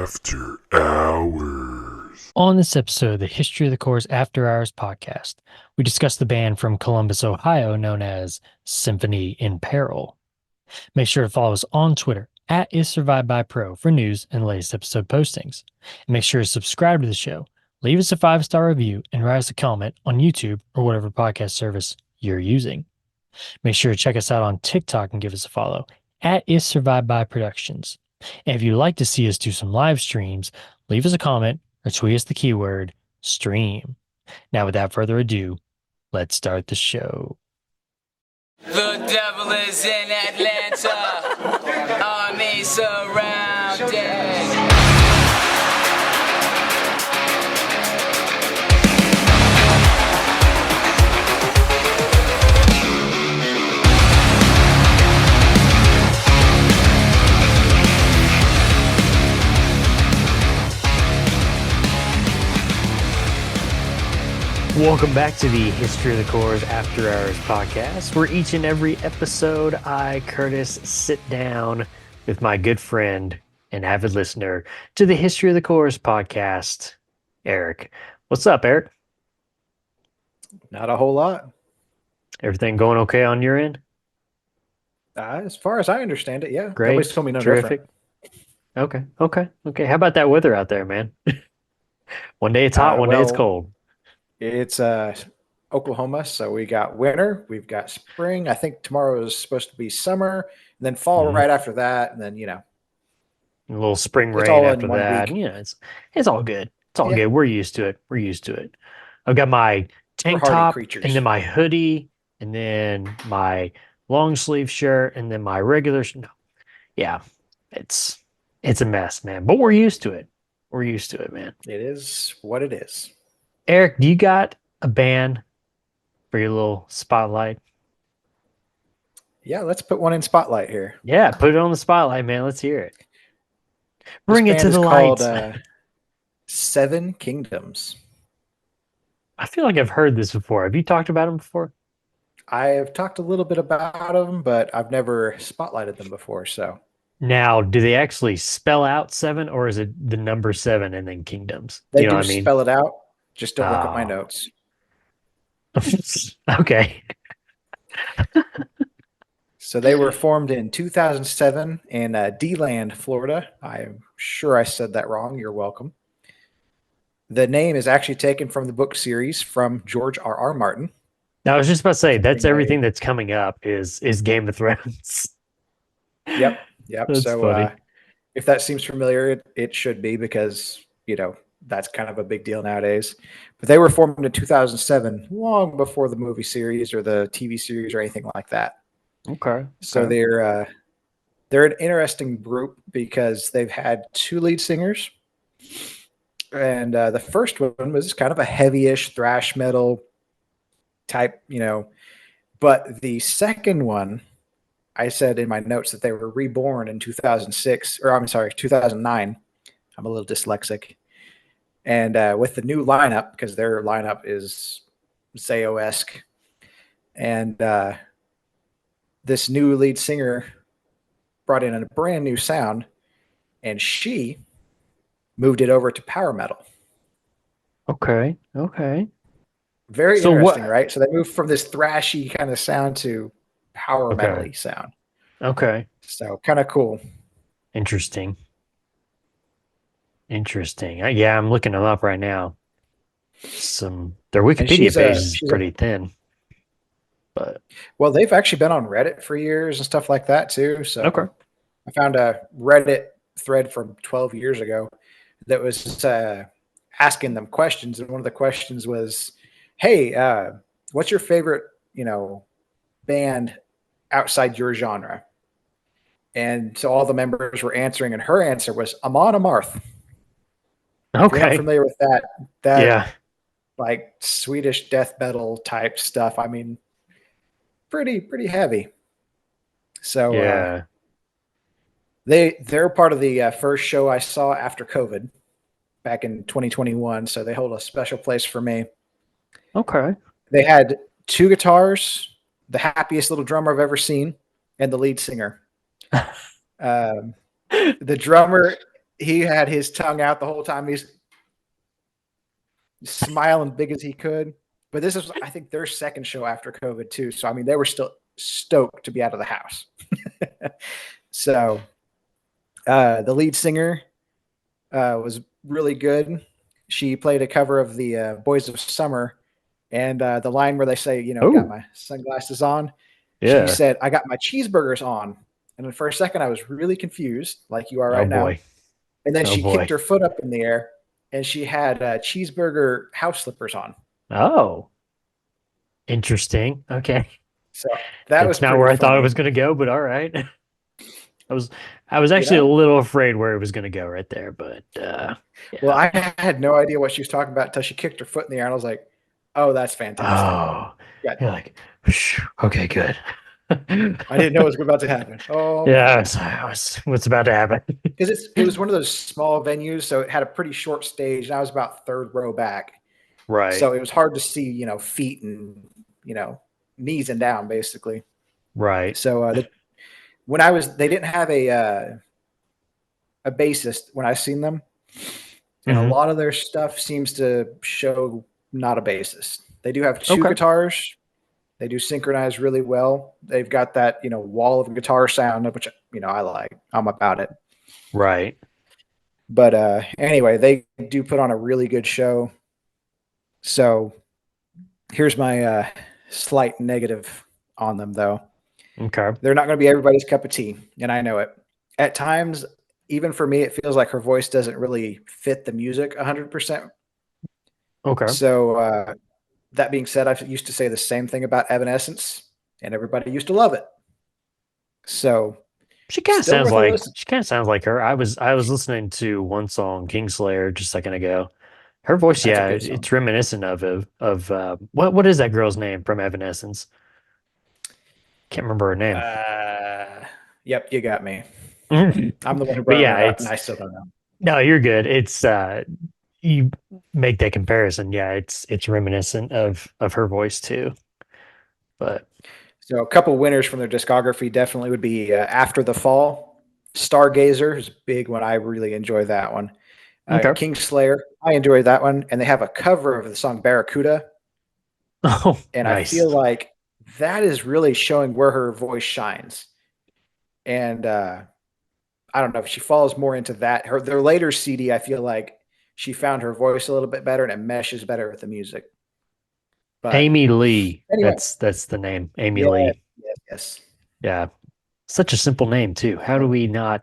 After Hours. On this episode of the History of the Chorus After Hours podcast, we discuss the band from Columbus, Ohio, known as Symphony In Peril. Make sure to follow us on Twitter at IsSurvivedByPro for news and latest episode postings. And make sure to subscribe to the show, leave us a 5-star review, and write us a comment on YouTube or whatever podcast service you're using. Make sure to check us out on TikTok and give us a follow at IsSurvivedByProductions. And if you'd like to see us do some live streams, leave us a comment or tweet us the keyword stream. Now, without further ado, let's start the show. The devil is in Atlanta, army surrounded. Welcome back to the History of the Chorus After Hours podcast, where each and every episode I, Curtis, sit down with my good friend and avid listener to the History of the Chorus podcast, Erik. What's up, Erik? Not a whole lot. Everything going okay on your end? As far as I understand it, yeah. Great. Nobody's told me no Terrific. different. Okay. How about that weather out there, man? One day it's hot, one day it's cold. It's Oklahoma, so we got winter, we've got spring. I think tomorrow is supposed to be summer, and then fall right after that, and then A little spring it's rain all in after one that. week. It's all good. It's all good. We're used to it. I've got my tank hardy top creatures. and then my hoodie and then my long sleeve shirt and then my regular Yeah. It's a mess, man. But we're used to it. We're used to it, man. It is what it is. Erik, do you got a band for your little spotlight? Yeah, let's put one in spotlight here. Yeah, put it on the spotlight, man. Let's hear it. Bring it This to band the is lights. called Seven Kingdoms. I feel like I've heard this before. Have you talked about them before? I have talked a little bit about them, but I've never spotlighted them before. So Now, do they actually spell out 7, or is it the number 7 and then kingdoms? they You know do what I mean? spell it out. Just don't look at my Oh. notes. Okay. So they were formed in 2007 in DeLand, Florida. I'm sure I said that wrong. You're welcome. The name is actually taken from the book series from George R.R. Martin. I was just about to say that's Something everything that's coming up is Game of Thrones. Yep. That's So funny. if that seems familiar, it should be because, that's kind of a big deal nowadays. But they were formed in 2007, long before the movie series or the TV series or anything like that. Okay. So they're an interesting group because they've had 2 lead singers, and the first one was kind of a heavy-ish thrash metal type, But the second one, I said in my notes that they were reborn in 2006, or I'm sorry, 2009. I'm a little dyslexic, and with the new lineup, because their lineup is Zayo-esque, and this new lead singer brought in a brand new sound, and she moved it over to power metal. Okay. Very So interesting, what- right? So they moved from this thrashy kind of sound to power Okay. metal-y sound. Okay. So kind of cool. Interesting. Yeah, I'm looking them up right now. Their Wikipedia she's a- page is she's a- pretty thin. But Well, they've actually been on Reddit for years and stuff like that too. So okay. I found a Reddit thread from 12 years ago that was asking them questions, and one of the questions was, "Hey, what's your favorite, band outside your genre?" And so all the members were answering, and her answer was Amon Amarth. If you're not Okay. familiar with that Yeah. like Swedish death metal type stuff. I mean, pretty heavy. So Yeah. they're part of the first show I saw after COVID back in 2021. So they hold a special place for me. Okay. They had 2 guitars, the happiest little drummer I've ever seen, and the lead singer. The drummer he had his tongue out the whole time. He's smiling big as he could. But this is, I think, their second show after COVID too. So I mean, they were still stoked to be out of the house. So the lead singer was really good. She played a cover of the Boys of Summer, and the line where they say, got my sunglasses on. She Yeah. said, "I got my cheeseburgers on." And for a second, I was really confused, like you are Oh right now. boy. And then Oh, she boy. kicked her foot up in the air, and she had cheeseburger house slippers on. Oh, interesting. Okay. So that was That's not pretty where I thought it funny. was going to go, but all right. I was actually a know? little afraid where it was going to go right there, but Well, yeah. I had no idea what she was talking about until she kicked her foot in the air, and I was like, "Oh, that's fantastic." Oh, Yeah, you're like, "Phew, okay, good." I didn't know it was about to happen. Oh, Yeah, what's about to happen? because it was one of those small venues, so it had a pretty short stage, and I was about third row back, Right, so it was hard to see, feet and knees and down basically. right. So they didn't have a bassist when I seen them, and a Hmm. lot of their stuff seems to show not a bassist. They do have two Okay, guitars. They do synchronize really well. They've got that, wall of guitar sound, which, I like. I'm about it. right. But anyway, they do put on a really good show. So here's my slight negative on them, though. Okay, They're not going to be everybody's cup of tea, and I know it. At times, even for me, it feels like her voice doesn't really fit the music 100%. okay. So that being said, I used to say the same thing about Evanescence, and everybody used to love it. So still worth a listen. She kind of sounds like her. I was listening to one song, Kingslayer, just a second ago. Her voice, That's a yeah, good song. it's reminiscent of what is that girl's name from Evanescence? Can't remember her name. Yep, you got me. But I'm the one who brought yeah, it up, and it's I still don't know. no, you're good. It's you make that comparison. Yeah, it's reminiscent of her voice too. But So a couple winners from their discography definitely would be After the Fall. Stargazer is a big one. I really enjoy that one. okay. Kingslayer, I enjoy that one. And they have a cover of the song Barracuda. Oh, And I nice. feel like that is really showing where her voice shines. And I don't know if she falls more into that. Their later CD, I feel like she found her voice a little bit better and it meshes better with the music. But Amy Lee. anyway, That's the name. Amy yeah, Lee. yes. Yeah. Such a simple name too. How do we not?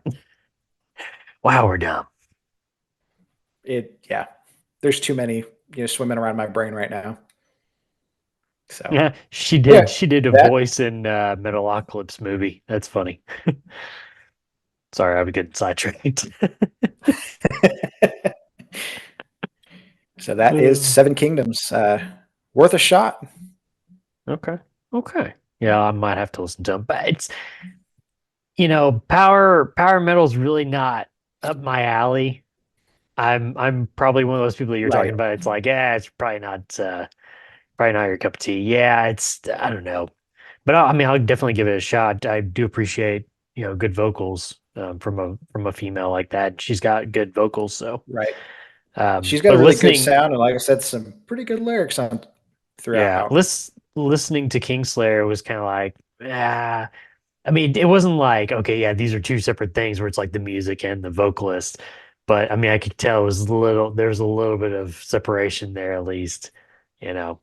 Wow, we're dumb. Yeah. There's too many, swimming around my brain right now. So Yeah, she yeah, did. She did a that voice in Metalocalypse movie. That's funny. Sorry, I was getting sidetracked. so that is Seven Kingdoms. Worth a shot. Okay. Okay. Yeah, I might have to listen to them. But it's power metal's really not up my alley. I'm probably one of those people that you're Right. talking about. It's like, yeah, it's probably not your cup of tea. Yeah, it's I don't know. But I mean, I'll definitely give it a shot. I do appreciate, good vocals from a female like that. She's got good vocals, so Right. She's got but a really good listening, sound, and like I said, some pretty good lyrics on yeah, throughout. listening to Kingslayer was kind of like, yeah. I mean, it wasn't like, okay, yeah, these are two separate things where it's like the music and the vocalist. But I mean, I could tell it was there's a little bit of separation there at least, you know.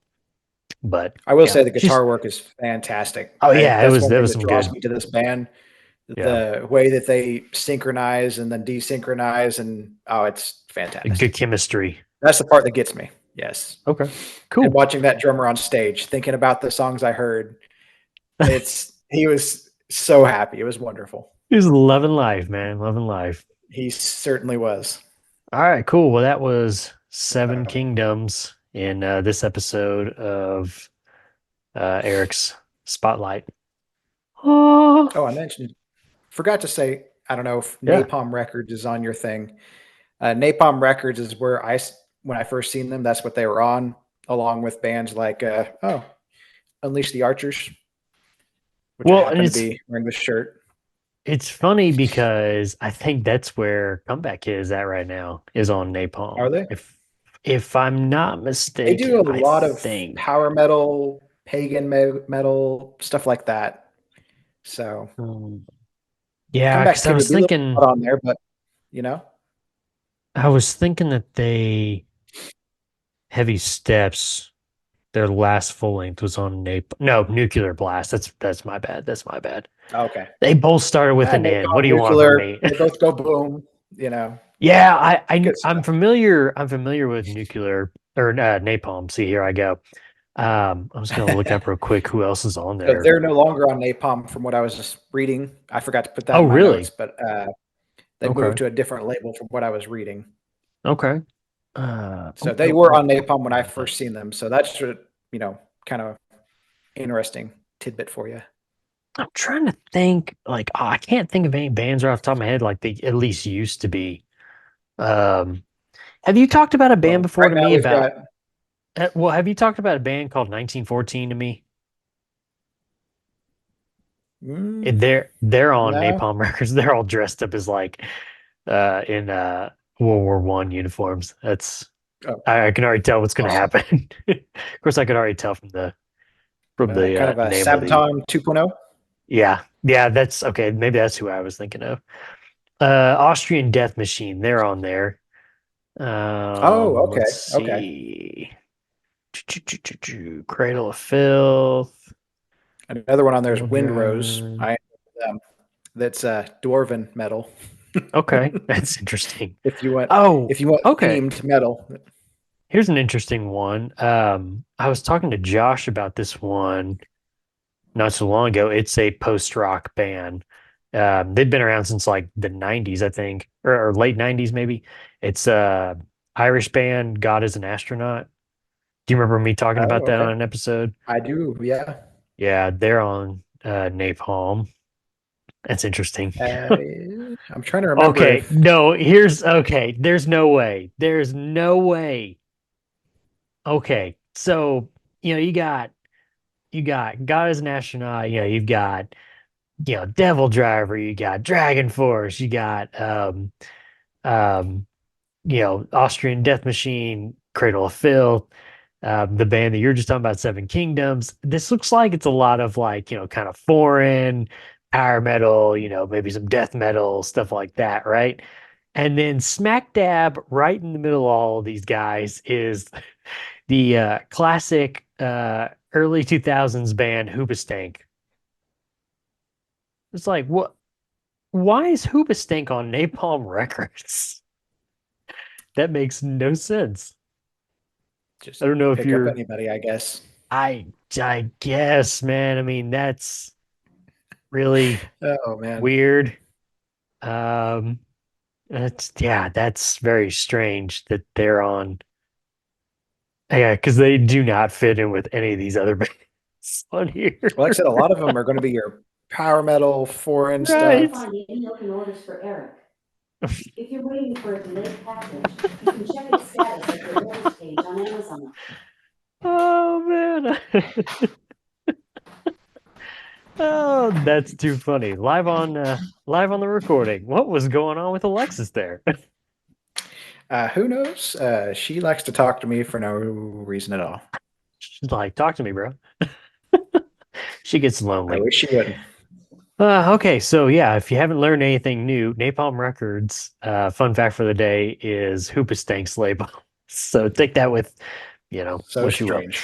But I will yeah, say the she's guitar work is fantastic. oh yeah, That's one that thing was that some draws good. me to this band. Yeah, The way that they synchronize and then desynchronize, and it's good fantastic. chemistry. That's the part that gets me. Yes. Okay, And cool. watching that drummer on stage, thinking about the songs I heard, he was so happy. It was wonderful. He's loving life, man, loving life. He certainly was. All right, cool. Well, that was Seven Kingdoms in this episode of Eric's Spotlight. Oh, Oh, forgot to say, I don't know if yeah. Napalm Records is on your thing. Napalm Records is where when I first seen them, that's what they were on, along with bands like, Unleash the Archers, which I Well, and happen to be wearing this shirt. It's funny because I think that's where Comeback Kid is at right now, is on Are Napalm. they? If I'm not They do mistaken, a I lot of think. power metal, pagan metal, stuff like that. So Um, yeah, Comeback because Kid would be a little odd on there, but you know, I was thinking that they Heavy Steps, their last full length was on No, Nuclear Blast. That's my bad. That's my bad. okay. They both started with an N. What Napalm, do you want from nuclear, me? they both go boom. You know, Yeah, good I'm stuff. familiar. I'm familiar with Nuclear or Napalm. See, here I go. I'm just gonna look up real quick who else is on So there. they're no longer on Napalm, from what I was just reading. I forgot to put that Oh, in my notes, really? but they moved Okay. to a different label from what I was reading. Okay. So they were on Napalm when I first seen them. So that's kind of interesting tidbit for you. I'm trying to think. Like, I can't think of any bands right off the top of my head. Like they at least used to be. Um, have you talked about a band Well, before right to now me we've about? got Well, have you talked about a band called 1914 to me? mm, They're on no. Napalm Records. They're all dressed up as like in World War One uniforms. That's Oh, I can already tell what's going to awesome. happen. Of course, I could already tell from the Kind of a name of the. Sabaton 2.0. Yeah, that's okay. Maybe that's who I was thinking of. Austrian Death Machine. They're on there. Oh, okay. Let's Okay. see. Cradle of Filth. Another one on there is Windrose. Children. I That's dwarven metal. Okay, that's interesting. If you want, Oh, if you want okay. themed metal, Here's an interesting one. I was talking to Josh about this one not so long ago. It's a post-rock band. They've been around since like the 90s, I think, or late 90s maybe. It's a Irish band, God is an Astronaut. Do you remember me talking about oh, that on okay. an episode? I do. Yeah. Yeah, they're on Napalm. That's interesting. I'm trying to remember Okay, if no, okay. There's no way. There's no way. Okay, so you got God as an Astronaut. You've got Devil Driver. You got Dragon Force. You got um Austrian Death Machine, Cradle of Filth, the band that you're just talking about, Seven Kingdoms. This looks like it's a lot of like, kind of foreign power metal, maybe some death metal, stuff like that, right? And then smack dab right in the middle of all of these guys is the classic early 2000s band Hoobastank. It's like, what? Why is Hoobastank on Napalm Records? That makes no sense. I just don't know if pick up you're anybody, I guess. I guess, man. I mean, that's really Oh man. weird. Um, that's very strange that they're on. Yeah, because they do not fit in with any of these other bands on here. Well, like I said, a lot of them are going to be your power metal, foreign Right. stuff. Find any open orders for Erik. If you're waiting for a delayed package, you can check its status at the orders page on Amazon. Oh man. Oh, that's too funny. Live on the recording. What was going on with Alexis there? Who knows? She likes to talk to me for no reason at all. She's like, talk to me, bro. She gets I lonely. wish she would. Okay, so yeah, if you haven't learned anything new, Napalm Records, fun fact for the day is Hoopastank's label. So take that with, So what you will. strange.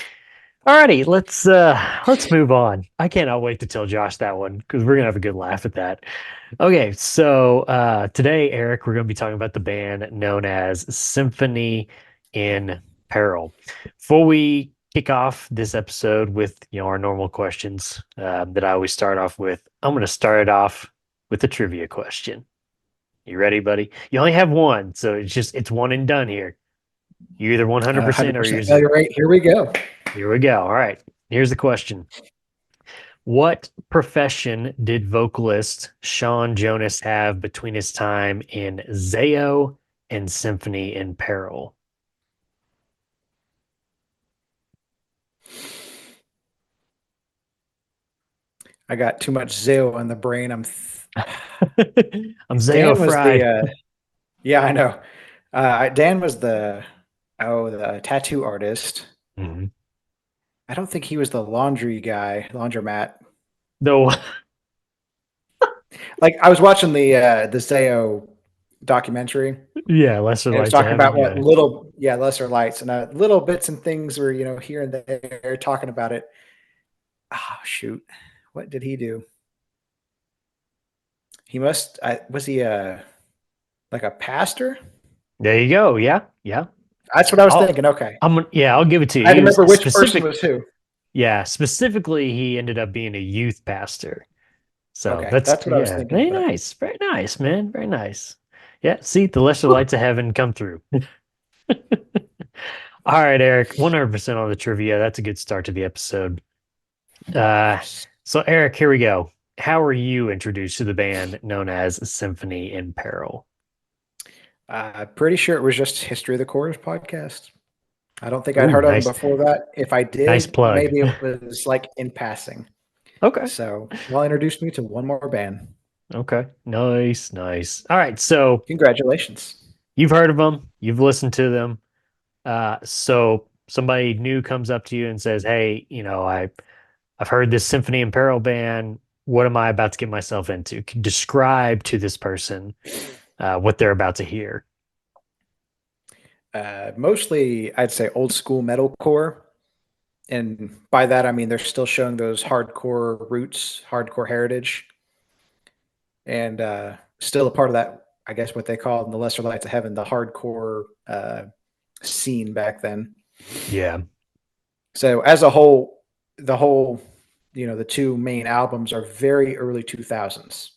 Alrighty, let's move on. I cannot wait to tell Josh that one because we're gonna have a good laugh at that. Okay, so today, Erik, we're gonna be talking about the band known as Symphony in Peril. Before we kick off this episode with our normal questions that I always start off with, I'm gonna start it off with a trivia question. You ready, buddy? You only have one, so it's one and done here. You're either 100% or you're 100% failure rate. Here we go. Here we go. All right. Here's the question. What profession did vocalist Sean Jonas have between his time in Zayo and Symphony in Peril? I got too much Zeo in the brain. I'm Zeo Dan was fried. the yeah, I know. Dan was the tattoo artist. Mhm. I don't think he was the laundry guy, laundromat. Though, Like I was watching the Zeo documentary. yeah, lesser And it was lights of talking heaven. about what Yeah. lesser lights and little bits and things were, here and there talking about it. Oh shoot, what did he do? He must. Was he like a pastor? There you go. Yeah. Yeah. That's what I was I'll, thinking. Okay, I'll give it to you. I had He to was remember which person specific. was who. Yeah. Specifically, he ended up being a youth pastor. So Okay, that's, that's what I was yeah, thinking. very But nice. Very nice, man. Very nice. Yeah. See, the lesser lights of heaven come through. All right, Eric, 100% on the trivia. That's a good start to the episode. So Eric, here we go. How were you introduced to the band known as Symphony in Peril? pretty sure it was just History of the Chorus podcast. I don't think I'd Ooh, heard of them nice, before that. If I nice did, plug. maybe it was like in passing. Okay. So y'all introduced me to one more band. Okay. Nice, nice. All right. So Congratulations. you've heard of them, you've listened to them. So somebody new comes up to you and says, "Hey, I've heard this Symphony in Peril band. What am I about to get myself into?" Describe to this person what they're about to hear. Mostly, I'd say old school metalcore. And by that, I mean they're still showing those hardcore roots, hardcore heritage, and still a part of that, I guess, what they called in the Lesser Lights of Heaven, the hardcore scene back then. Yeah. So, as a whole, the whole, the two main albums are very early 2000s.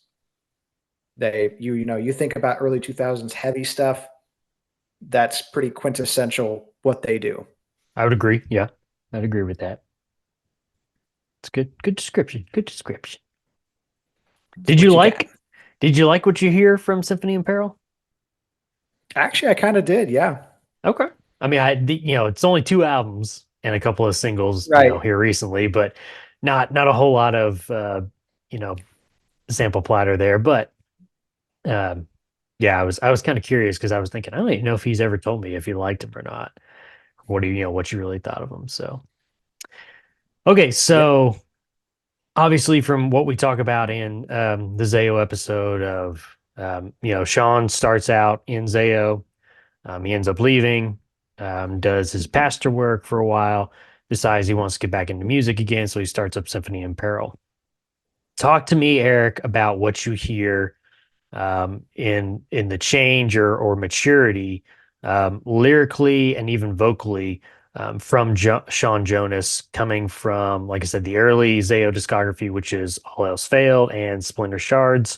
You think about early 2000s heavy stuff, that's pretty quintessential what they do. I would agree. Yeah, I'd agree with that. It's good. Good description. Good description. Did What you you got? like? Did you like what you hear from Symphony in Peril? Actually, I kind of did. Yeah. Okay. I mean, it's only two albums and a couple of singles, Right. here recently, but not a whole lot of you know, sample platter there. But um, yeah, I was kind of curious because I was thinking I don't even know if he's ever told me if he liked him or not. What you really thought of him. So okay, Yeah. so obviously from what we talk about in the Zayo episode of Sean starts out in Zayo, he ends up leaving, does his pastor work for a while, decides he wants to get back into music again, so he starts up Symphony in Peril. Talk to me, Eric, about what you hear in the change or maturity, lyrically and even vocally, from Sean Jonas, coming from, like I said, the early Zayo discography, which is All Else Failed and Splinter Shards,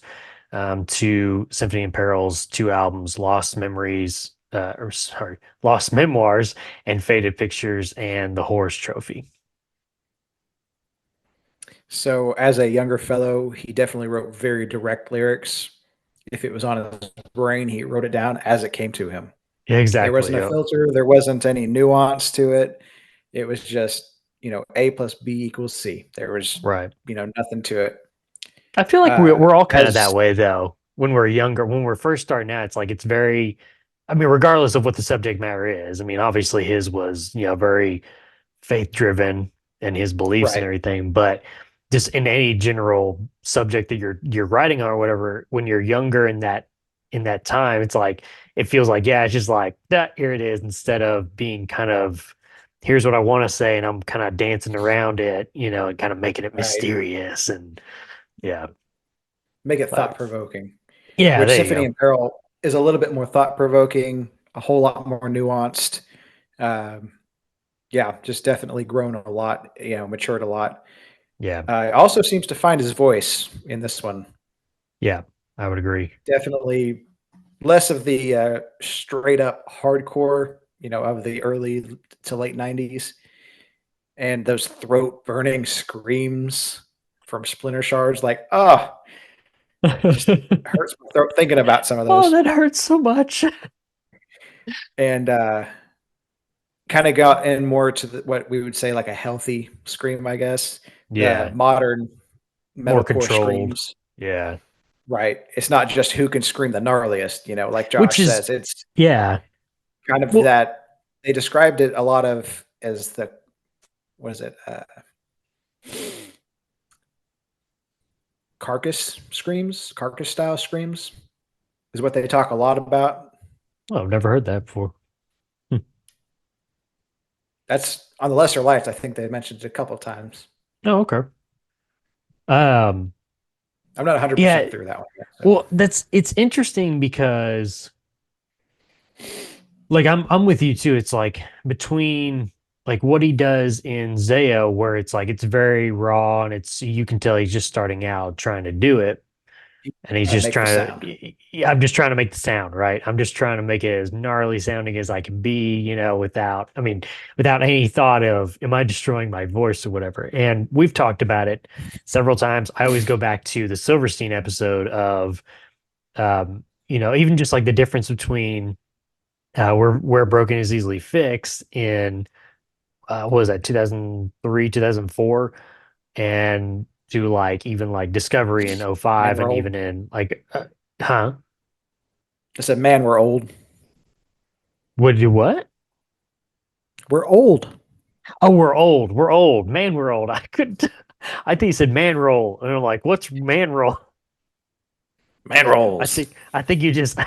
to Symphony in Peril's two albums, Lost Memoirs and Faded Pictures and The Horus Trophy. So, as a younger fellow, he definitely wrote very direct lyrics. If it was on his brain, he wrote it down as it came to him. Yeah, There exactly. wasn't a Yeah. filter, there wasn't any nuance to it. It was just, A plus B equals C. There was, Right. nothing to it. I feel like we're all kind of that As way though. When we're younger, when we're first starting out, it's like it's very, I mean, regardless of what the subject matter is. I mean, obviously his was, very faith driven and his beliefs and right, everything, but just in any general subject that you're writing on or whatever, when you're younger in that time, it's like it feels like, yeah, it's just like that, here it is, instead of being kind of, here's what I want to say, and I'm kind of dancing around it, and kind of making it right. mysterious and yeah. Make it But thought provoking. yeah, Which there you Symphony go. in Peril is a little bit more thought provoking, a whole lot more nuanced. Um, yeah, just definitely grown a lot, matured a lot. Yeah. Also seems to find his voice in this one. Yeah, I would agree. Definitely less of the straight up hardcore, of the early to late 90s. And those throat burning screams from Splinter Shards, like, oh, just hurts my throat thinking about some of Oh, those. that hurts so much. And kind of got in more to what we would say like a healthy scream, I guess. The Yeah. modern More metalcore controlled. screams. Yeah. Right. It's not just who can scream the gnarliest, like Which Josh is, says. It's yeah. kind of Well, that they described it a lot of as the what is it? Carcass style screams is what they talk a lot about. I've never heard that before. That's on the Lesser Lights. I think they mentioned it a couple of times. Oh, okay. Um, I'm not 100% yeah. through that one yet. So. Well, it's interesting because like I'm with you too. It's like between like what he does in Zayo, where it's like it's very raw and it's you can tell he's just starting out trying to do it. And he's just Make the trying sound. to, I'm just trying to make the sound, right? I'm just trying to make it as gnarly sounding as I can be, without any thought of, am I destroying my voice or whatever? And we've talked about it several times. I always go back to the Silverstein episode of, even just like the difference between where broken is easily fixed in, what was that, 2003, 2004? And to like even like Discovery in Man, '05 we're and old. even in like huh? I said, man, we're old. Would you what? We're old. Oh, we're old. We're old. Man, we're old. I couldn't I think you said man roll. And I'm like, what's man roll? Man rolls. I think you just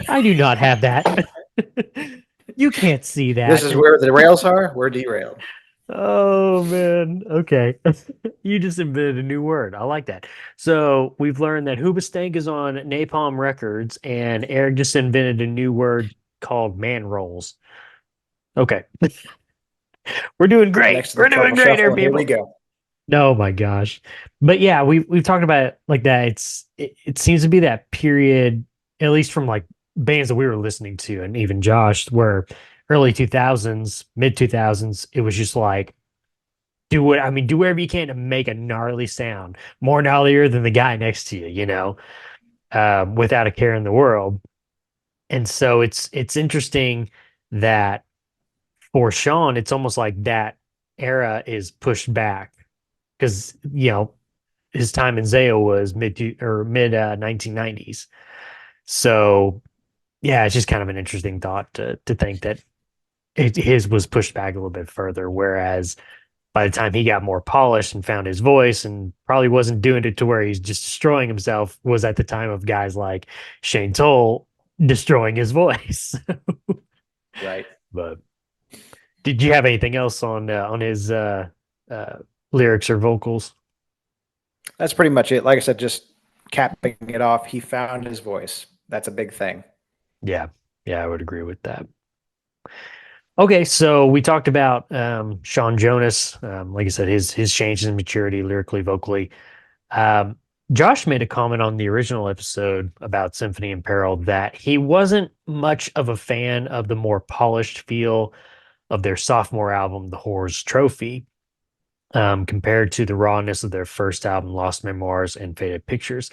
I do not have that. You can't see This that. is where the rails are. We're derailed. Oh man. Okay. You just invented a new word. I like that. So we've learned that Hoobastank is on Napalm Records, and Eric just invented a new word called man rolls. Okay. We're doing great. Next to the We're doing Turtle great here, Shuffle, and here we people. go. Oh my gosh. But yeah, we've talked about it like that. It seems to be that period, at least from like bands that we were listening to, and even Josh, where early 2000s, mid 2000s, it was just like do whatever you can to make a gnarly sound, more gnarlier than the guy next to you, without a care in the world. And so it's interesting that for Sean, it's almost like that era is pushed back because his time in Zayo was mid 1990s. So yeah, it's just kind of an interesting thought to think that his was pushed back a little bit further, whereas by the time he got more polished and found his voice and probably wasn't doing it to where he's just destroying himself was at the time of guys like Shane Toll destroying his voice. Right. But did you have anything else on his uh, lyrics or vocals? That's pretty much it. Like I said, just capping it off. He found his voice. That's a big thing. Yeah, I would agree with that. Okay, so we talked about Sean Jonas. Like I said, his changes in maturity lyrically, vocally. Um, Josh made a comment on the original episode about Symphony in Peril that he wasn't much of a fan of the more polished feel of their sophomore album, The Horror's Trophy, compared to the rawness of their first album, Lost Memoirs and Faded Pictures.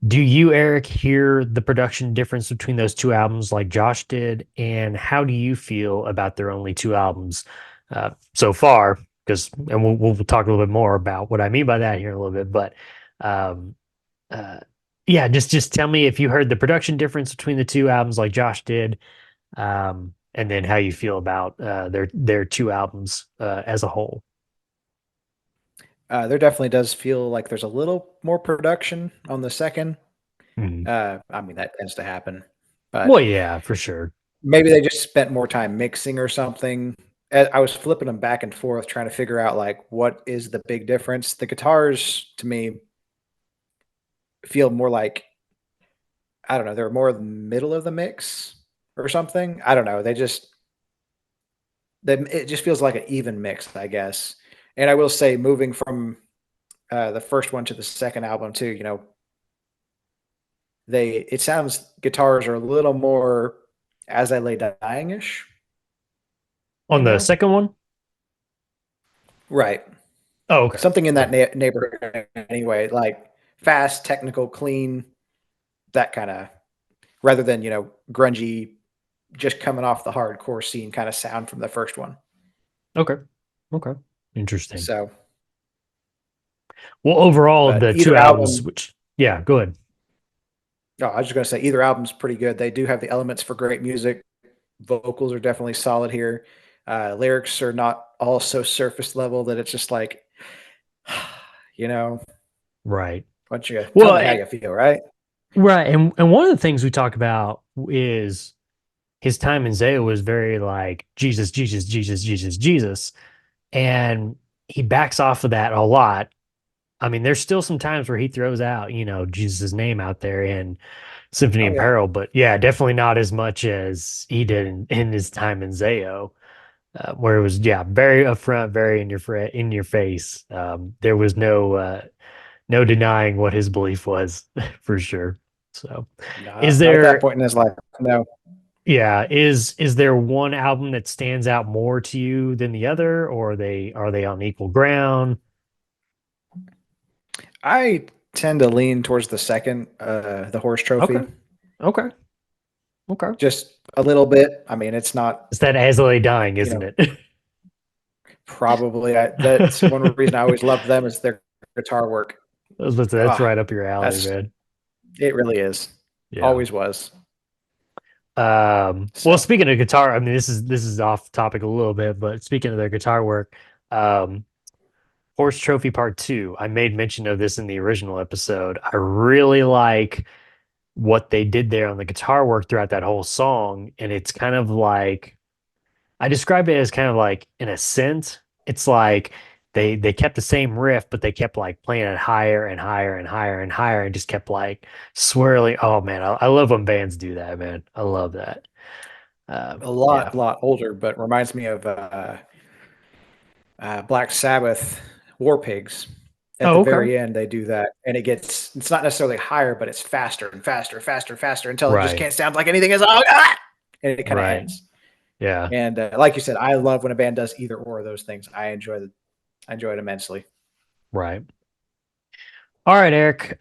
Do you, Eric, hear the production difference between those two albums like Josh did? And how do you feel about their only two albums so far? And we'll talk a little bit more about what I mean by that here in a little bit. But um, yeah, just tell me if you heard the production difference between the two albums like Josh did, and then how you feel about their two albums as a whole. There definitely does feel like there's a little more production on the second. Mhm. I mean, that tends to happen, but Well, yeah, for sure. maybe they just spent more time mixing or something. I was flipping them back and forth, trying to figure out like what is the big difference. The guitars, to me, feel more like I don't know. They're more the middle of the mix or something. I don't know. It just feels like an even mix, I guess. And I will say, moving from the first one to the second album too, it sounds guitars are a little more as I lay dying ish. On the second one? Right. Oh, okay. Something in that neighborhood anyway, like fast, technical, clean, that kind of, rather than, grungy, just coming off the hardcore scene kind of sound from the first one. Okay. Interesting. So Well, overall, But the two either albums, album, which, yeah, go ahead. no, I was just going to say either album's pretty good. They do have the elements for great music. Vocals are definitely solid here. Lyrics are not all so surface level that it's just like, you know, Right. why don't you tell Well, me how you feel, right? right. And one of the things we talk about is his time in Zaya was very like Jesus, Jesus, Jesus, Jesus, Jesus. And he backs off of that a lot. I mean, there's still some times where he throws out, Jesus' name out there in Symphony Oh in yeah, Peril, but yeah, definitely not as much as he did in his time in Zayo, where it was, yeah, very upfront, very in your face. There was no denying what his belief was for sure. So, is not at that there, point in his life. No, yeah, is there one album that stands out more to you than the other, or are they on equal ground? I tend to lean towards the second, the horse trophy, Okay, okay, okay. just a little bit. I mean, it's not, It's that As I Lay Dying, you isn't know, it? probably that's one reason I always loved them is their guitar work. That's Ah, right up your alley, that's man. it. Really is. Yeah. Always was. Well, So speaking of guitar, I mean, this is off topic a little bit, but speaking of their guitar work, um, Horse Trophy Part Two, I made mention of this in the original episode. I really like what they did there on the guitar work throughout that whole song, and it's kind of like I describe it as kind of like in a sense, it's like they kept the same riff, but they kept like playing it higher and higher and higher and higher, and just kept like swirling. Oh man, I love when bands do that, man. I love that. a Yeah. lot older, but reminds me of Black Sabbath, War Pigs. At the Oh, okay. very end, they do that, and it's not necessarily higher, but it's faster and faster, faster, faster until it just Right. can't sound like anything else. Oh, ah! And it kind of Right. ends. Yeah. And like you said, I love when a band does either or of those things. I enjoy it immensely. Right. All right, Eric.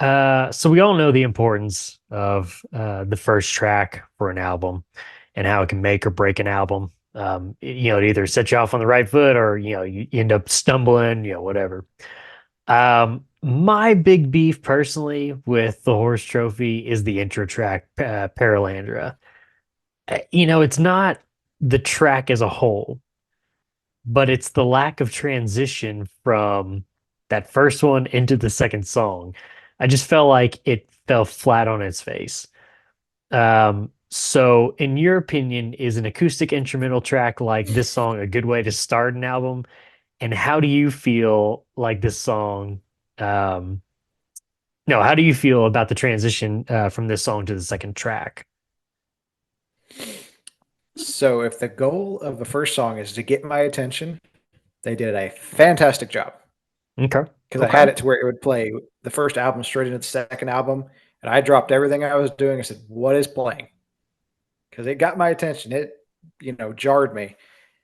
So we all know the importance of the first track for an album and how it can make or break an album. It either set you off on the right foot or, you end up stumbling, whatever. My big beef personally with the Horse Trophy is the intro track, Paralandra. It's not the track as a whole, but it's the lack of transition from that first one into the second song. I just felt like it fell flat on its face. So in your opinion, is an acoustic instrumental track like this song a good way to start an album? And how do you feel like this song, um, no, how do you feel about the transition from this song to the second track? So, if the goal of the first song is to get my attention, they did a fantastic job Okay. because I Okay. had it to where it would play the first album straight into the second album, and I dropped everything I was doing. I said, "What is playing?" Because it got my attention. It, jarred me.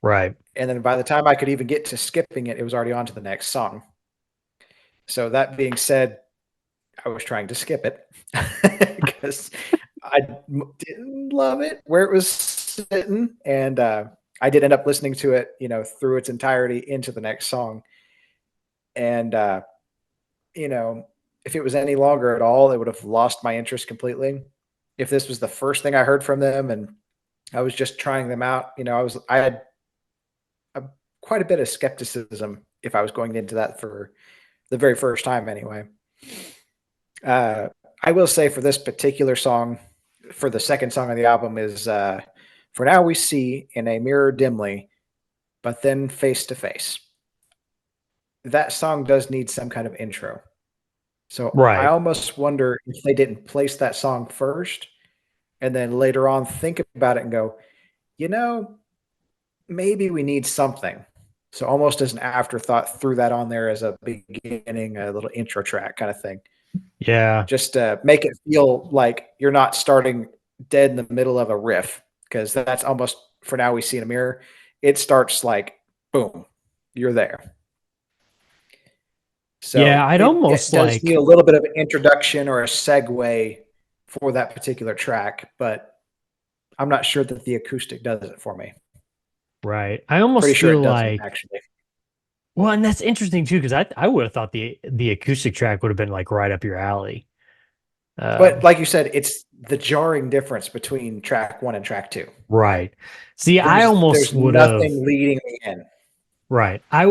Right. And then by the time I could even get to skipping it, it was already on to the next song. So that being said, I was trying to skip it because I didn't love it where it was sitting, and I did end up listening to it, through its entirety into the next song. And you know, if it was any longer at all, it would have lost my interest completely. If this was the first thing I heard from them, and I was just trying them out, I had a, quite a bit of skepticism if I was going into that for the very first time, anyway. Uh, I will say for this particular song, for the second song on the album, is "For Now We See in a Mirror Dimly, but Then Face to Face." That song does need some kind of intro. So I Right. almost wonder if they didn't place that song first and then later on think about it and go, you know, maybe we need something. So almost as an afterthought, threw that on there as a beginning, a little intro track kind of thing. Yeah. Just to make it feel like you're not starting dead in the middle of a riff, because that's almost "For Now We See in a Mirror." It starts like boom, you're there. Yeah. So I'd it almost does need like, a little bit of an introduction or a segue for that particular track, but I'm not sure that the acoustic does it for me. right. I Pretty almost sure feel it doesn't like actually. Well, and that's interesting too, because I would have thought the acoustic track would have been like right up your alley. But like you said, it's the jarring difference between track 1 and track 2. Right. See, I almost There's would have. nothing leading me in. Right. I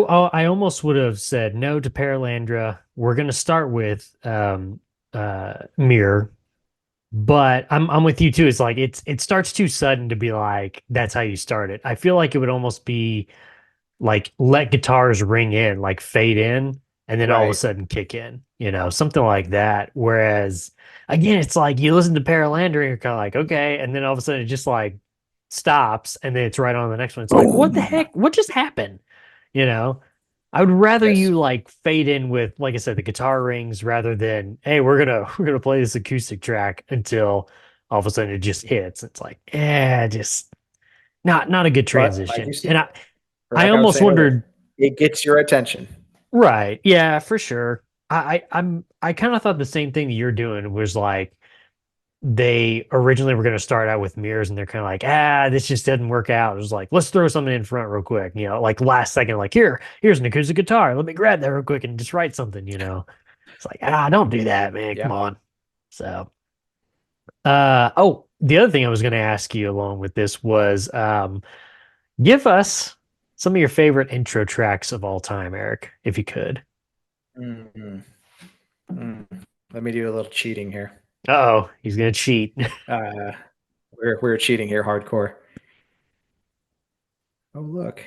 almost would have said no to Paralandra. We're going to start with Mirror, but I'm with you too. It's like it starts too sudden to be like that's how you start it. I feel like it would almost be like let guitars ring in, like fade in, and then all of a Right. sudden kick in, something like that. Whereas again, it's like you listen to Paralandra and you're kind of like, okay, and then all of a sudden it just like stops and then it's right on the next one. It's like, what the Boom. heck? What just happened? You know? I would rather Yes. you like fade in with, like I said, the guitar rings rather than, hey, we're gonna play this acoustic track until all of a sudden it just hits. It's like, just not a good But like you transition. said, And or I like I was almost saying earlier, wondered. it gets your attention. Right. Yeah, for sure. I kind of thought the same thing that you're doing was like they originally were going to start out with mirrors and they're kind of like, this just didn't work out. It was like, let's throw something in front real quick, like last second, like here's an acoustic guitar. Let me grab that real quick and just write something. It's like, don't do that, man. Yeah. Come on. So, the other thing I was going to ask you along with this was, give us some of your favorite intro tracks of all time, Eric, if you could. Mm-hmm. Let me do a little cheating here. Oh, he's gonna cheat. We're cheating here, hardcore. Oh look,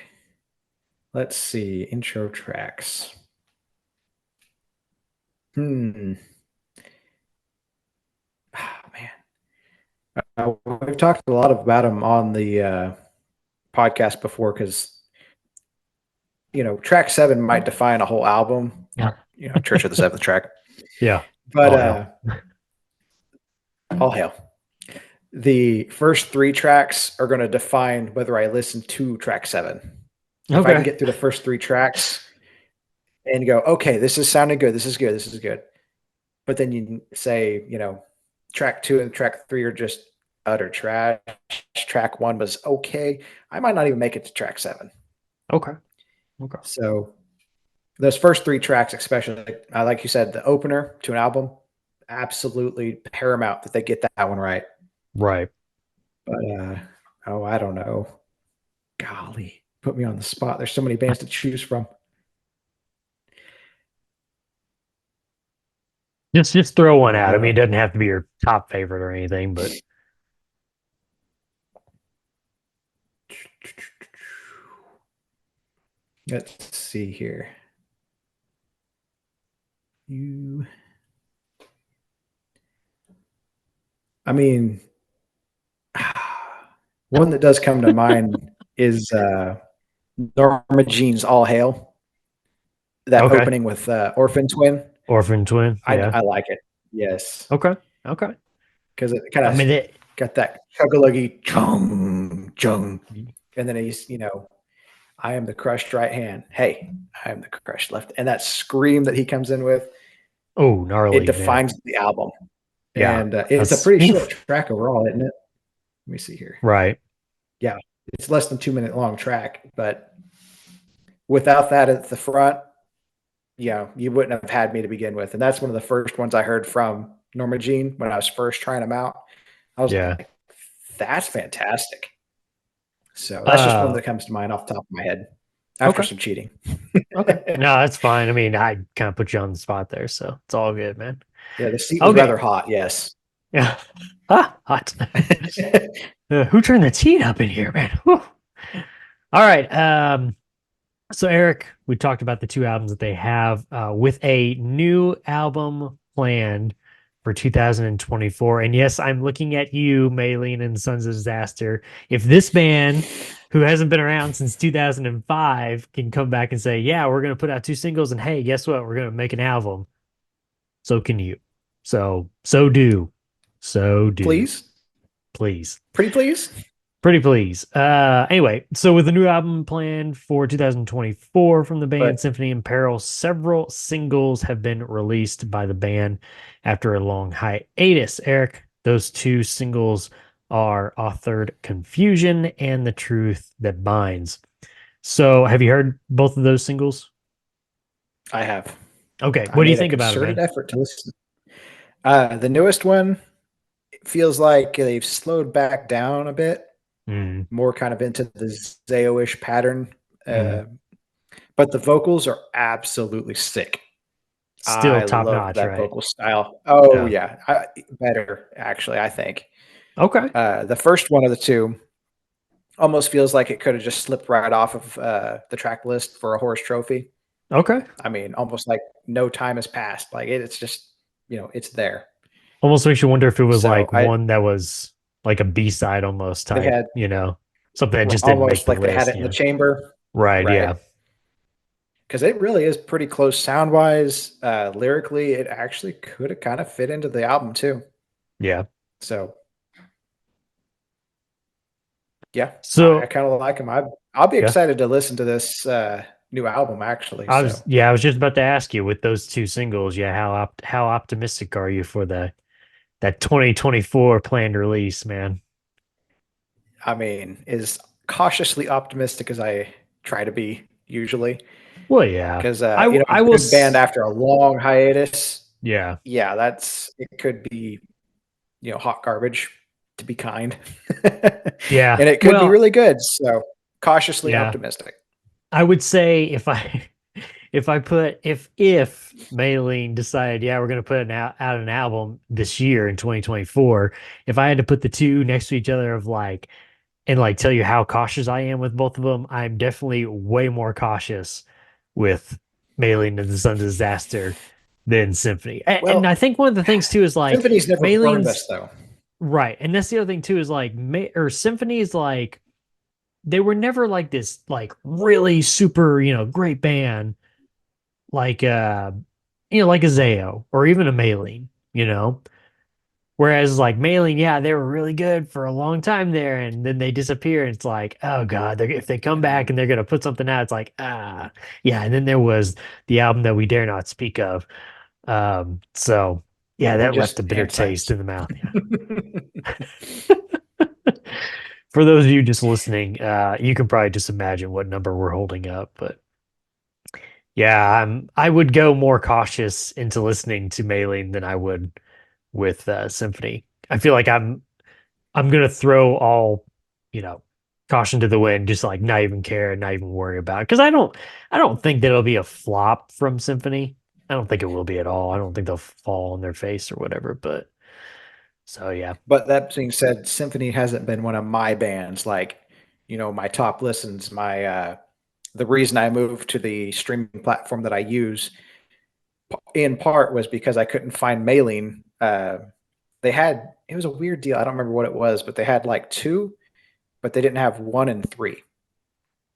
let's see intro tracks. Man, we've talked a lot about them on the podcast before because track 7 might define a whole album. Yeah. Church of the Seventh track. Yeah. But all hail. The first 3 tracks are going to define whether I listen to track 7. If I can get through the first 3 tracks and go, okay, this is sounding good, this is good, this is good. But then you say, track 2 and track 3 are just utter trash. Track 1 was okay. I might not even make it to track 7. Okay. So those first 3 tracks, especially, like you said, the opener to an album, absolutely paramount that they get that one right. Right. But I don't know. Golly, put me on the spot. There's so many bands to choose from. Just throw one out. I mean, it doesn't have to be your top favorite or anything, but let's see here. I mean, one that does come to mind is Norma Jean's All Hail. That opening with Orphan Twin. Orphan Twin. Yeah. I like it. Yes. Okay. Because it kind of got that chug-a-luggy chung, and then he's, I am the crushed right hand. Hey, I am the crushed left. And that scream that he comes in with. Oh, gnarly. It defines the album. Yeah. And it's a pretty short track overall, isn't it? Let me see here. Right. Yeah. It's less than 2-minute long track, but without that at the front, you wouldn't have had me to begin with. And that's one of the first ones I heard from Norma Jean when I was first trying them out. I was like, that's fantastic. So that's just one that comes to mind off the top of my head after some cheating. Okay. No, that's fine. I mean, I kind of put you on the spot there, so it's all good, man. Yeah, the seat was rather hot, yes. Yeah. Hot. Who turned the heat up in here, man? Whew. All right. So Eric, we talked about the 2 albums that they have with a new album planned for 2024. And yes, I'm looking at you, Maylene and Sons of Disaster. If this band, who hasn't been around since 2005, can come back and say, yeah, we're going to put out 2 singles, and hey, guess what? We're going to make an album. So can you. So do. Please? Please. Pretty please? Pretty please. Anyway, so with the new album planned for 2024 from the band Symphony In Peril, several singles have been released by the band after a long hiatus. Eric, those 2 singles are Authored Confusion and The Truth That Binds. So have you heard both of those singles? I have. Okay. I What do you made a think about it, concerted man? effort to listen. The newest one, it feels like they've slowed back down a bit, Mm, more kind of into the Zayo-ish pattern. mm. But the vocals are absolutely sick. Still I top love notch, that right? vocal style. Oh Yeah. yeah, better actually. I think Okay. the first one of the two almost feels like it could have just slipped right off of the track list for a horse trophy. Okay. I mean, almost like no time has passed. Like it's just it's there. Almost makes you wonder if it was So like one that was like a B side almost they type, had something that just didn't make almost the like they had list. it in the chamber, Right. right? Yeah. Because it really is pretty close sound wise. Lyrically, it actually could have kind of fit into the album too. Yeah. So yeah, I So, kind of like him. I'll be yeah. excited to listen to this new album actually. So I was just about to ask you with those two singles, yeah, how optimistic are you for that 2024 planned release, man? I mean, as cautiously optimistic as I try to be usually, Well, yeah. because I a will good band after a long hiatus, yeah. yeah, it could be hot garbage to be kind, Yeah. and it could be Well, really good. So cautiously yeah. optimistic. I would say if Maylene decided, yeah, we're gonna put out an album this year in 2024, if I had to put the two next to each other and tell you how cautious I am with both of them, I'm definitely way more cautious with Maylene and the Sun Disaster than Symphony. And I Well, think one of the things too is like Symphony's never burned us Maylene's though. right, and that's the other thing too is like Symphony is like they were never like this like really super great band like like a Zayo or even a Maylene. Whereas like Mailing, yeah, they were really good for a long time there, and then they disappear. And it's like, oh god, if they come back and they're gonna put something out, it's like yeah. And then there was the album that we dare not speak of. So yeah, And that left a just bitter hand taste signs. in the mouth. For those of you just listening, you can probably just imagine what number we're holding up, but yeah, I would go more cautious into listening to Mailing than I would with Symphony. I feel like I'm gonna throw all, you know, caution to the wind, just like not even care, not even worry about it. Because I don't think that it'll be a flop from Symphony. I don't think it will be at all. I don't think they'll fall on their face or whatever. But so yeah, But that being said, Symphony hasn't been one of my bands. Like, my top listens, the reason I moved to the streaming platform that I use in part was because I couldn't find Mailing. It was a weird deal. I don't remember what it was, but they had like two, but they didn't have one and three.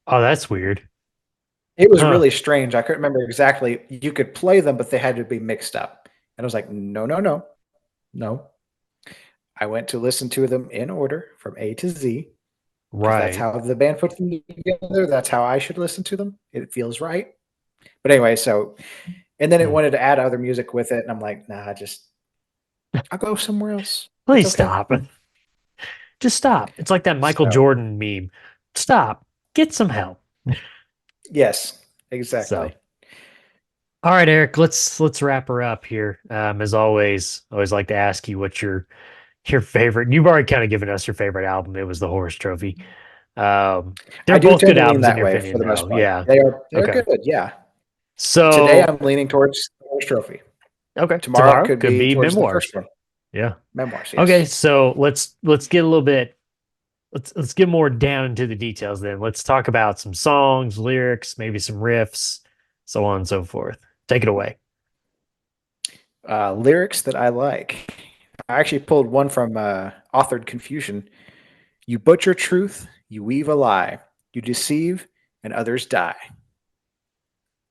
oh, that's weird. It was Huh? really strange. I couldn't remember exactly. You could play them, but they had to be mixed up. And I was like, no, no, no, no. I went to listen to them in order from A to Z because that's Right. how the band put them together. That's how I should listen to them. It feels right. But anyway, and then it Hmm. wanted to add other music with it. And I'm like, nah, I'll go somewhere else. It's Please okay. stop. Just stop. It's like that Michael So, Jordan meme. Stop. Get some help. yes, So. exactly. All right, Eric, let's wrap her up here. As always, I always like to ask you what your favorite. You've already kind of given us your favorite album. It was the Horse Trophy. They're I do both tend good to lean albums in that your way for opinion, the most though. part. Yeah. They're Okay. good. Yeah. Today So I'm leaning towards the Horse Trophy. okay, Tomorrow it tomorrow could could be be towards the first memoirs. one. Yeah. Memoirs, Okay, yes. so let's get a little bit. Let's get more down into the details then. Let's talk about some songs, lyrics, maybe some riffs, so on and so forth. Take it away. Lyrics that I like. I actually pulled one from Authored Confusion. You butcher truth, you weave a lie, you deceive, and others die.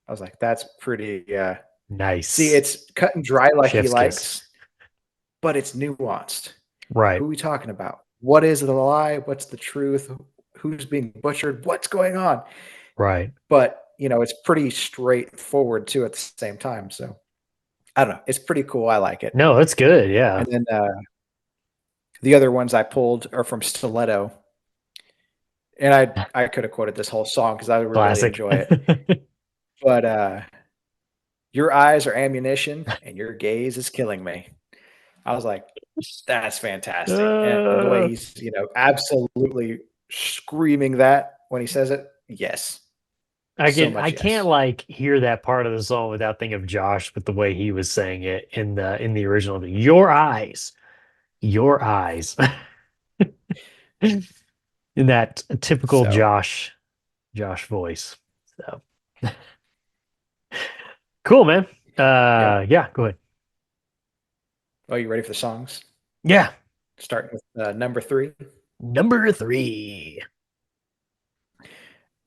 I was like, that's pretty. See, Nice. it's cut and dry like he Chef's kiss. likes, but it's nuanced. Right. Who are we talking about? What is the lie? What's the truth? Who's being butchered? What's going on? Right. But it's pretty straightforward too at the same time. So I don't know. It's pretty cool. I like it. No, that's good. Yeah. And then the other ones I pulled are from Stiletto. And I could have quoted this whole song because I would really Classic. enjoy it. But Your eyes are ammunition, and your gaze is killing me. I was like, that's fantastic. And the way he's, absolutely screaming that when he says it, yes. So I much can't yes. like hear that part of the song without thinking of Josh with the way he was saying it in the original. Your eyes, your eyes, in that typical So, Josh voice. So cool, man. yeah. Yeah, go ahead. Oh, you ready for the songs? Yeah, Starting with number 3. number 3.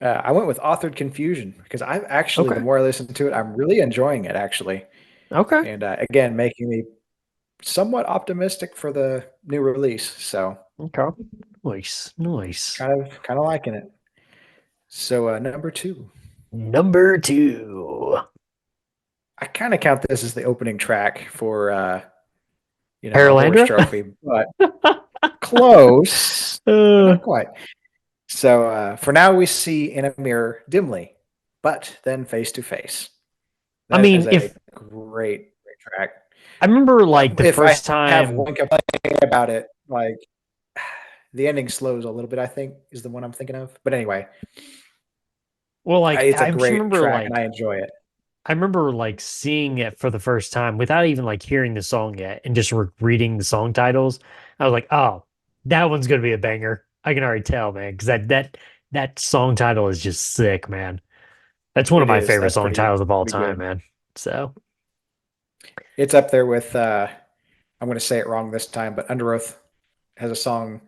I went with Authored Confusion because I've actually, the Okay, more I listen to it, I'm really enjoying it actually. okay, And again, making me somewhat optimistic for the new release. So okay. Nice, nice. kind of liking it. So number 2, Number 2. I kind of count this as the opening track for a horse Paralandra. trophy, but close, but not quite. So for now, we see in a mirror dimly, but then face to face. I That is mean, a if great track. I remember like the If I first have time, one complaint about it, like the ending slows a little bit, I think is the one I'm thinking of. But anyway, well, like it's a I just great remember track and like I enjoy it. I remember like seeing it for the first time without even like hearing the song yet and just reading the song titles. I was like, oh, that one's gonna be a banger. I can already tell, man, because that song title is just sick, man. That's one of It my is. favorite That's song pretty, titles of all pretty time, good. man. So It's up there with, I'm going to say it wrong this time, but Under Oath has a song,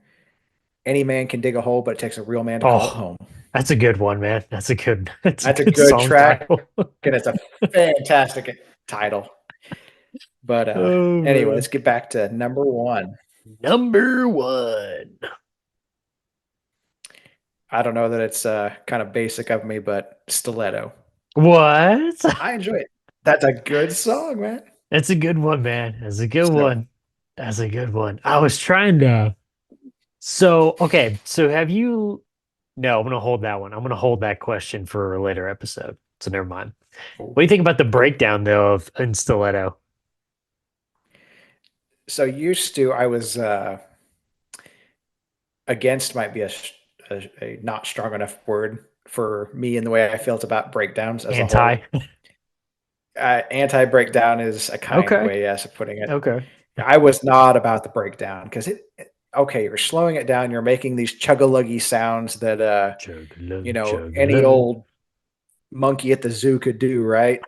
Any Man Can Dig a Hole, but it takes a real man to call it oh, home. that's a good one, man. That's a That's a good good song track, title. and it's a fantastic title. But Oh anyway, man. let's get back to number 1. Number 1. I don't know that it's kind of basic of me, but Stiletto. What? I enjoy it. That's a good song, man. That's a good one, man. That's a good So, one. That's a good one. I was trying to. So, okay. So, have you? No, I'm going to hold that one. I'm going to hold that question for a later episode. So, never mind. What do you think about the cool. breakdown, though, of in Stiletto? So used to, I was against might be a not strong enough word for me and the way I felt about breakdowns as a Anti. whole. Anti breakdown is a kind Okay. way, yes, of putting it. Okay. I was not about the breakdown because okay, you're slowing it down. You're making these chug-a-luggy sounds that, Chug-a-lug, any chug-a-lug. old monkey at the zoo could do, right?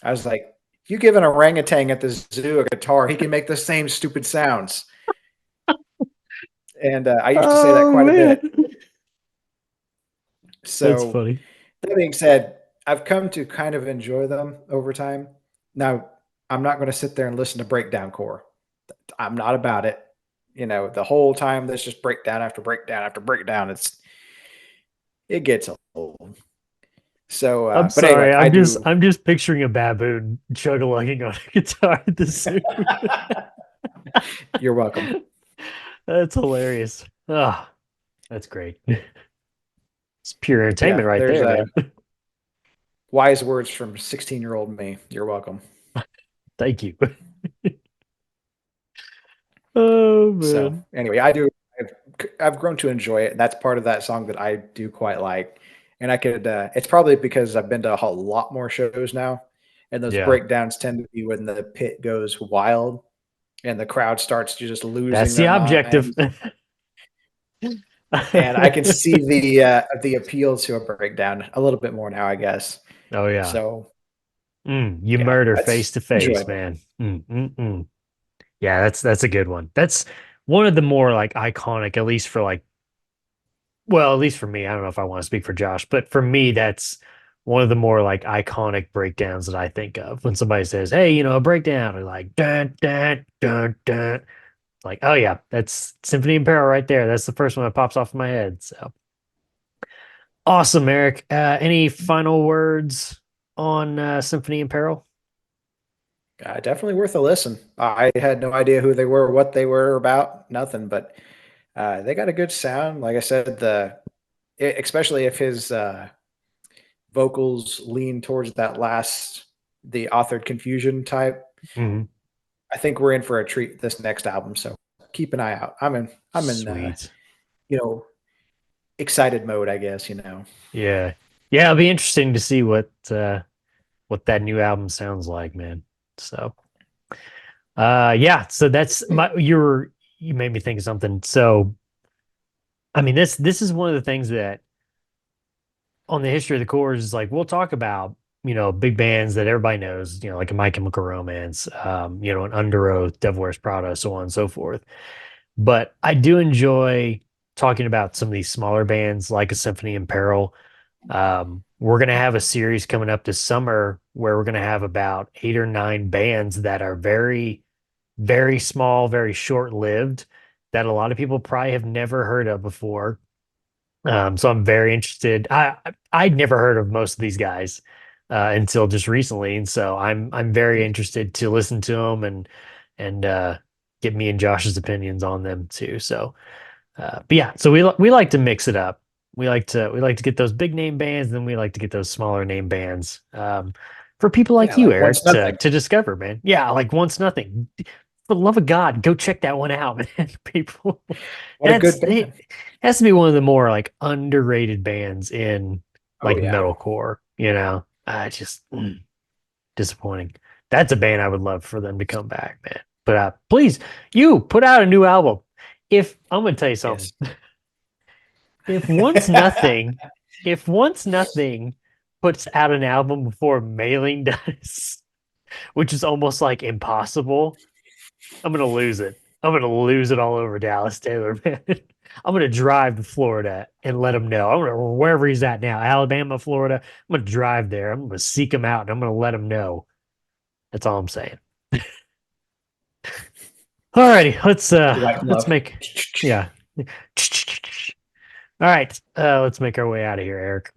I was like, you give an orangutan at the zoo a guitar, he can make the same stupid sounds. And I used to say that Oh, quite a man. bit. That's So funny. that being said, I've come to kind of enjoy them over time. Now, I'm not going to sit there and listen to breakdown core. I'm not about it. The whole time there's just breakdown after breakdown after breakdown. It gets old. So, I'm but anyway, sorry. I do. I'm just picturing a baboon chug-a-lugging on a guitar at the zoo. You're welcome. That's hilarious. Ah, that's great. It's pure Yeah, entertainment right there's there, man. wise words from 16-year-old me. You're welcome. Thank you. Oh So man. anyway, I do. I've grown to enjoy it, and that's part of that song that I do quite like. And I could. It's probably because I've been to a lot more shows now, and those Yeah. breakdowns tend to be when the pit goes wild and the crowd starts just losing That's the their objective. minds. And I can see the appeal to a breakdown a little bit more now, I guess. Oh yeah. So You yeah, murder that's face to face, enjoyable. man. Yeah, that's a good one. That's one of the more like iconic, at least for like, well, at least for me. I don't know if I want to speak for Josh, but for me, that's one of the more like iconic breakdowns that I think of when somebody says, "Hey, a breakdown," or like dun dun dun dun. Like, oh yeah, that's Symphony in Peril right there. That's the first one that pops off in my head. So awesome, Eric. Any final words on Symphony in Peril? Definitely worth a listen. I had no idea who they were, what they were about, nothing, but they got a good sound. Like I said, especially if his vocals lean towards that last the authored confusion type. Mhm. I think we're in for a treat this next album. So keep an eye out. I'm in Sweet. excited mode, I guess, Yeah. Yeah, it'll be interesting to see what that new album sounds like, man. So yeah, so that's you made me think of something. So I mean this is one of the things that on the history of the chorus is like we'll talk about, big bands that everybody knows, like a My Chemical Romance, an Under Oath, Devil Wears Prada, so on and so forth. But I do enjoy talking about some of these smaller bands like a Symphony in Peril. We're going to have a series coming up this summer where we're going to have about 8 or 9 bands that are very, very small, very short lived, that a lot of people probably have never heard of before. So I'm very interested. I'd never heard of most of these guys until just recently, and so I'm very interested to listen to them and get me and Josh's opinions on them too. So, but yeah, so we like to mix it up. We like to get those big name bands, and then we like to get those smaller name bands for people like Yeah, you, like Eric, Once Nothing. to discover, man. Yeah, like Once Nothing. For the love of God, go check that one out, man. People, What a good it band. has to be one of the more like underrated bands in Oh, like yeah. metalcore. Just disappointing. That's a band I would love for them to come back, man. But please, you put out a new album. If I'm gonna tell you something, Yes. if Once Nothing puts out an album before Mailing does, which is almost like impossible, I'm gonna lose it. I'm gonna lose it all over Dallas Taylor, man. I'm gonna drive to Florida and let him know. I'm gonna wherever he's at now, Alabama, Florida. I'm gonna drive there. I'm gonna seek him out and I'm gonna let him know. That's all I'm saying. Alrighty, White let's glove. make yeah. All right, let's make our way out of here, Eric.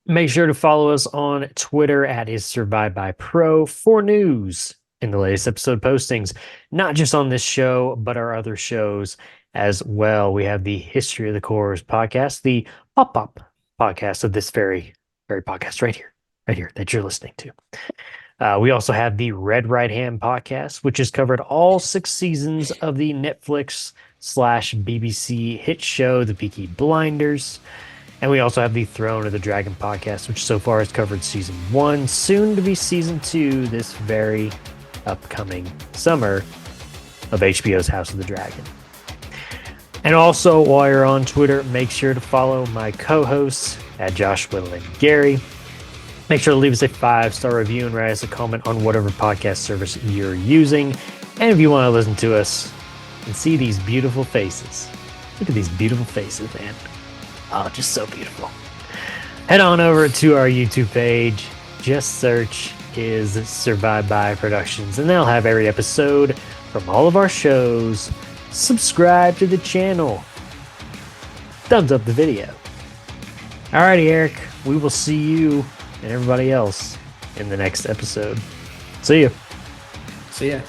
Make sure to follow us on Twitter at @IsSurvivedByPro for news in the latest episode postings, not just on this show, but our other shows as well. We have the History of the Chorus podcast, the pop-up podcast of this very, very podcast right here that you're listening to. We also have the Red Right Hand podcast, which has covered all 6 seasons of the Netflix/BBC hit show, The Peaky Blinders. And we also have the Throne of the Dragon podcast, which so far has covered season 1, soon to be season 2 this very upcoming summer of HBO's House of the Dragon. And also, while you're on Twitter, make sure to follow my co-hosts at Josh Whittle and Gary. Make sure to leave us a 5-star review and write us a comment on whatever podcast service you're using. And if you want to listen to us and see these beautiful faces, look at these beautiful faces, man. Oh, just so beautiful. Head on over to our YouTube page. Just search Is Survived By Productions, and they'll have every episode from all of our shows. Subscribe to the channel. Thumbs up the video. Alrighty, Eric. We will see you and everybody else in the next episode. See you. See ya.